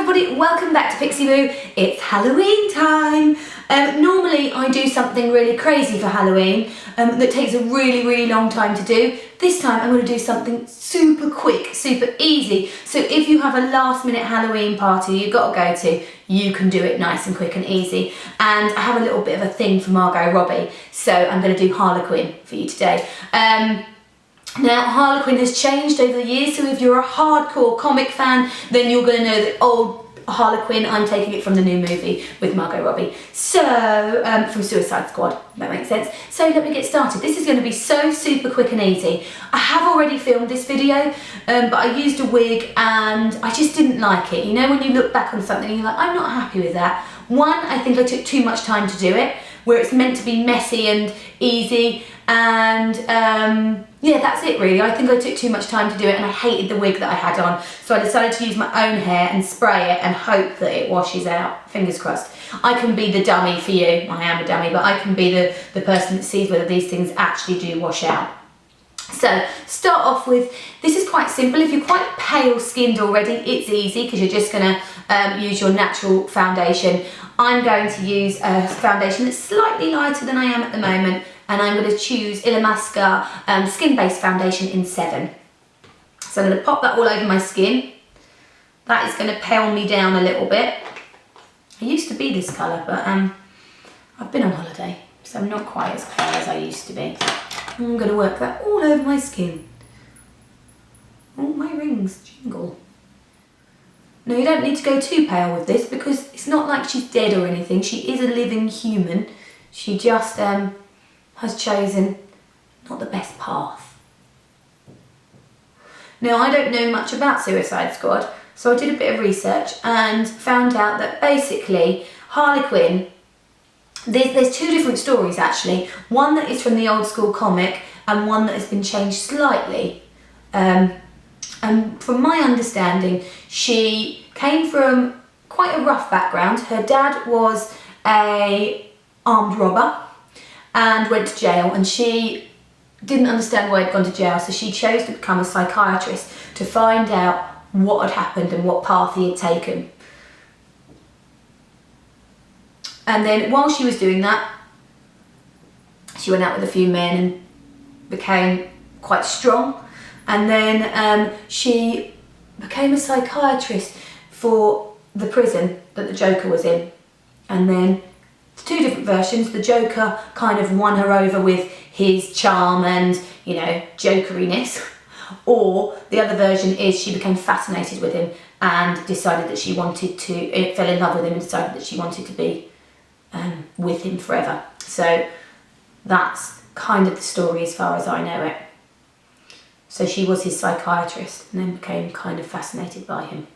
everybody, welcome back to Pixie Boo. It's Halloween time. Normally I do something really crazy for Halloween that takes a really long time to do. This time I'm going to do something super quick, super easy. So if you have a last minute Halloween party you've got to go to, you can do it nice and quick and easy. And I have a little bit of a thing for Margot Robbie, so I'm going to do Harley Quinn for you today. Now, Harley Quinn has changed over the years, so if you're a hardcore comic fan, then you're going to know that old Harley Quinn, I'm taking it from the new movie with Margot Robbie. So, from Suicide Squad, if that makes sense. So let me get started. This is going to be so super quick and easy. I have already filmed this video, but I used a wig and I just didn't like it. You know when you look back on something and you're like, I'm not happy with that. One, I think I took too much time to do it, where it's meant to be messy and easy, and yeah, that's it really. I think I took too much time to do it and I hated the wig that I had on, so I decided to use my own hair and spray it and hope that it washes out. Fingers crossed. I can be the dummy for you. I am a dummy, but I can be the person that sees whether these things actually do wash out. So start off with, this is quite simple. If you're quite pale skinned already, it's easy because you're just going to use your natural foundation. I'm going to use a foundation that's slightly lighter than I am at the moment, and I'm going to choose Illamasqua skin-based foundation in 7. So I'm going to pop that all over my skin. That is going to pale me down a little bit. I used to be this colour, but I've been on holiday, so I'm not quite as pale as I used to be. I'm going to work that all over my skin. Oh, my rings jingle. No, you don't need to go too pale with this because it's not like she's dead or anything. She is a living human. She just has chosen not the best path. Now, I don't know much about Suicide Squad, so I did a bit of research and found out that basically Harley Quinn, there's two different stories actually. One that is from the old school comic and one that has been changed slightly. And from my understanding, she came from quite a rough background. Her dad was an armed robber and went to jail, and she didn't understand why he'd gone to jail, so she chose to become a psychiatrist to find out what had happened and what path he had taken. And then while she was doing that, she went out with a few men and became quite strong. And then she became a psychiatrist for the prison that the Joker was in. And then two different versions. The Joker kind of won her over with his charm and, you know, jokeriness. Or the other version is she became fascinated with him and decided that she wanted to, fell in love with him and decided that she wanted to be with him forever. So that's kind of the story as far as I know it. So she was his psychiatrist and then became kind of fascinated by him.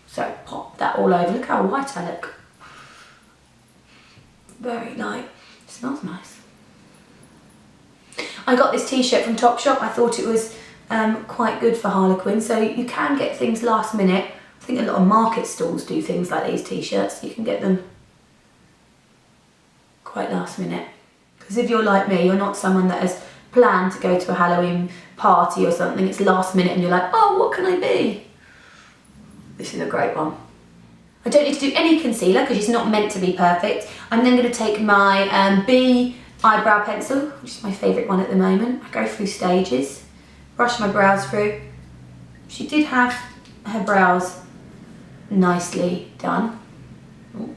So pop that all over. Look how white I look. Very light. It smells nice. I got this t-shirt from Topshop. I thought it was quite good for Harley Quinn. So you can get things last minute. I think a lot of market stalls do things like these t-shirts. You can get them quite last minute. Because if you're like me, you're not someone that has planned to go to a Halloween party or something. It's last minute and you're like, oh, what can I be? This is a great one. I don't need to do any concealer because it's not meant to be perfect. I'm then going to take my B eyebrow pencil, which is my favourite one at the moment. I go through stages, brush my brows through. She did have her brows nicely done. Ooh.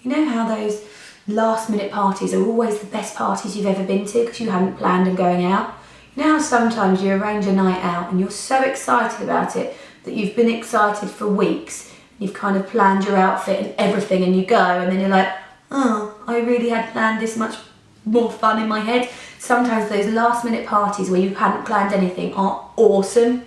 You know how those last minute parties are always the best parties you've ever been to because you hadn't planned on going out? You know how sometimes you arrange a night out and you're so excited about it that you've been excited for weeks. You've kind of planned your outfit and everything and you go and then you're like, oh, I really had planned this much more fun in my head. Sometimes those last minute parties where you hadn't planned anything are awesome.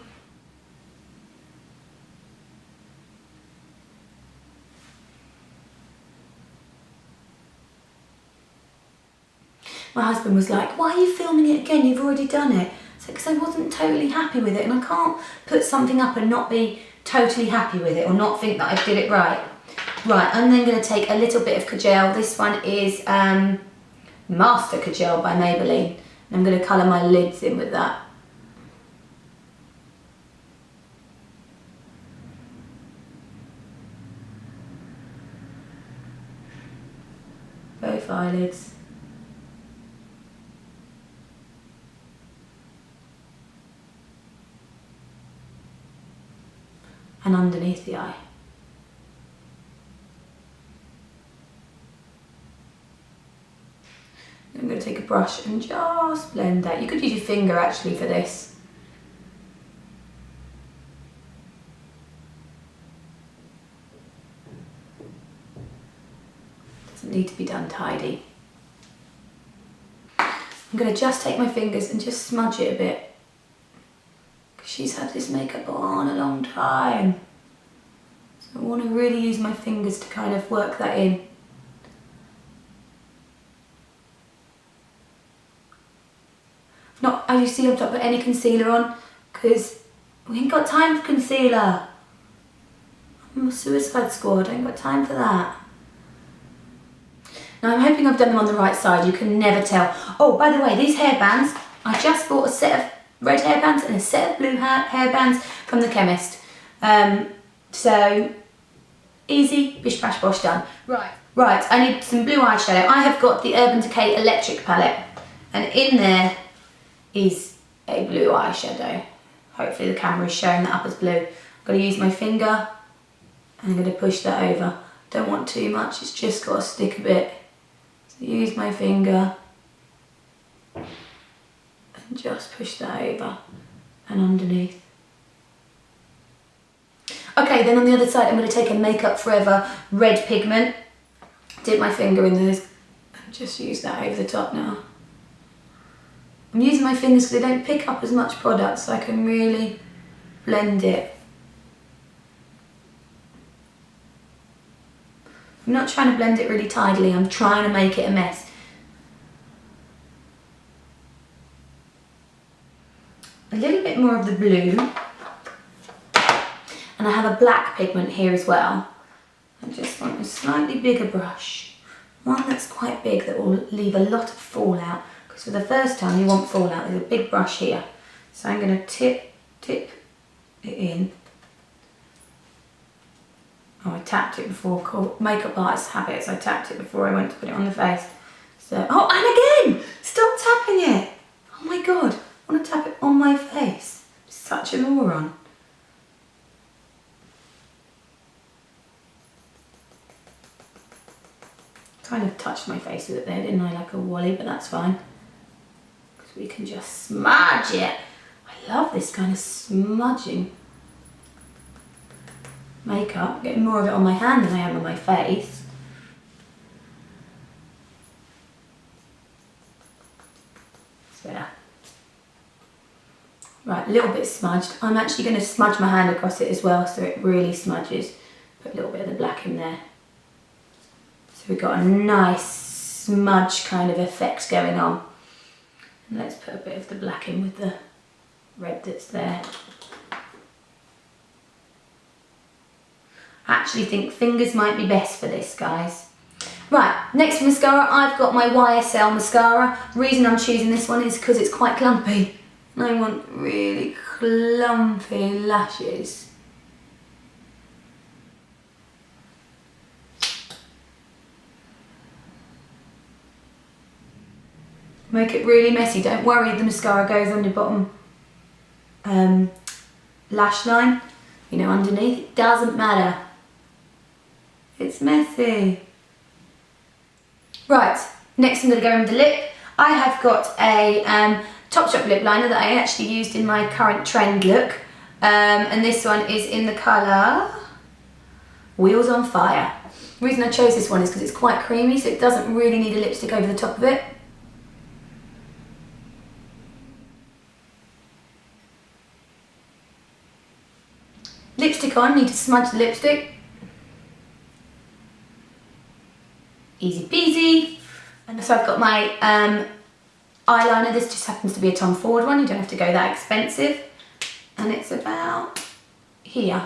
My husband was like, why are you filming it again? You've already done it. So because I wasn't totally happy with it, and I can't put something up and not be totally happy with it or not think that I did it right. Right, I'm then going to take a little bit of Kajal. This one is Master Kajal by Maybelline. And I'm going to colour my lids in with that. Both eyelids. And underneath the eye. I'm going to take a brush and just blend that. You could use your finger actually for this. Doesn't need to be done tidy. I'm going to just take my fingers and just smudge it a bit. Because she's had this makeup on a long time. So I want to really use my fingers to kind of work that in. Not, as you see, I've not put any concealer on because we ain't got time for concealer. I'm a Suicide Squad, I ain't got time for that. Now I'm hoping I've done them on the right side, you can never tell. Oh, by the way, these hairbands, I just bought a set of red hairbands and a set of blue hairbands from the chemist. So, easy, bish bash bosh done. Right, I need some blue eyeshadow. I have got the Urban Decay Electric palette, and in there is a blue eyeshadow. Hopefully the camera is showing that up as blue. I'm going to use my finger and I'm going to push that over. Don't want too much, it's just got to stick a bit. So use my finger and just push that over and underneath. Okay, then on the other side I'm going to take a Makeup Forever red pigment. Dip my finger in this and just use that over the top now. I'm using my fingers because they don't pick up as much product, so I can really blend it. I'm not trying to blend it really tidily, I'm trying to make it a mess. A little bit more of the blue. And I have a black pigment here as well. I just want a slightly bigger brush. One that's quite big that will leave a lot of fallout. Because for the first time you want fallout. There's a big brush here. So I'm going to tip it in. Oh, I tapped it before. Makeup artists have it, so I tapped it before I went to put it on the face. So, oh, and again! Stop tapping it! Oh my god, I want to tap it on my face. Such a moron. Kind of touched my face with it there, didn't I? Like a wally, but that's fine. Because we can just smudge it. I love this kind of smudging makeup. Getting more of it on my hand than I am on my face. It's better. Right, a little bit smudged. I'm actually going to smudge my hand across it as well so it really smudges. Put a little bit of the black in there. So we've got a nice smudge kind of effect going on. And let's put a bit of the black in with the red that's there. I actually think fingers might be best for this, guys. Right, next mascara, I've got my YSL Mascara. The reason I'm choosing this one is because it's quite clumpy. And I want really clumpy lashes. Make it really messy. Don't worry, the mascara goes on your bottom lash line. You know, underneath, it doesn't matter. It's messy. Right, next I'm going to go in with the lip. I have got a Topshop lip liner that I actually used in my current trend look. And this one is in the colour Wheels on Fire. The reason I chose this one is because it's quite creamy, so it doesn't really need a lipstick over the top of it. Lipstick on, need to smudge the lipstick. Easy peasy. And so I've got my eyeliner. This just happens to be a Tom Ford one. You don't have to go that expensive. And it's about here.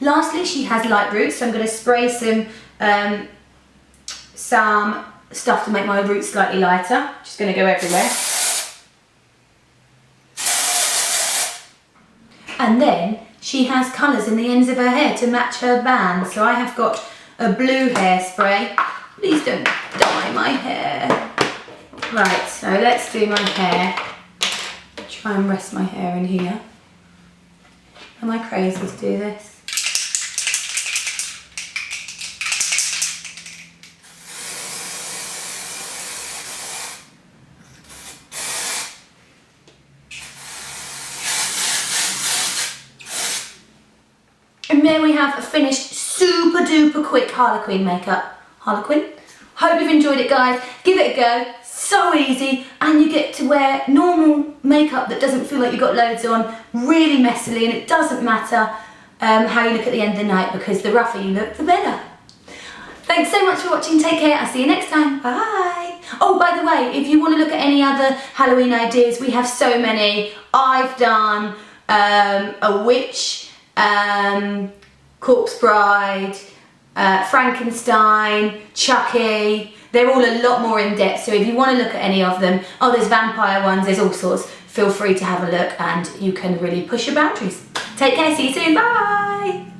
Lastly, she has light roots, so I'm going to spray some stuff to make my roots slightly lighter. Just going to go everywhere. And then she has colours in the ends of her hair to match her band. So I have got a blue hairspray. Please don't dye my hair. Right, so let's do my hair. Try and rest my hair in here. Am I crazy to do this? And there we have a finished super duper quick Harley Quinn makeup. Harley Quinn? Hope you've enjoyed it, guys. Give it a go. So easy, and you get to wear normal makeup that doesn't feel like you've got loads on really messily, and it doesn't matter how you look at the end of the night, because the rougher you look, the better. Thanks so much for watching. Take care. I'll see you next time. Bye. Oh, by the way, if you want to look at any other Halloween ideas, we have so many. I've done a witch, Corpse Bride, Frankenstein, Chucky. They're all a lot more in depth, so if you want to look at any of them, oh, there's vampire ones, there's all sorts, feel free to have a look and you can really push your boundaries. Take care, see you soon, bye!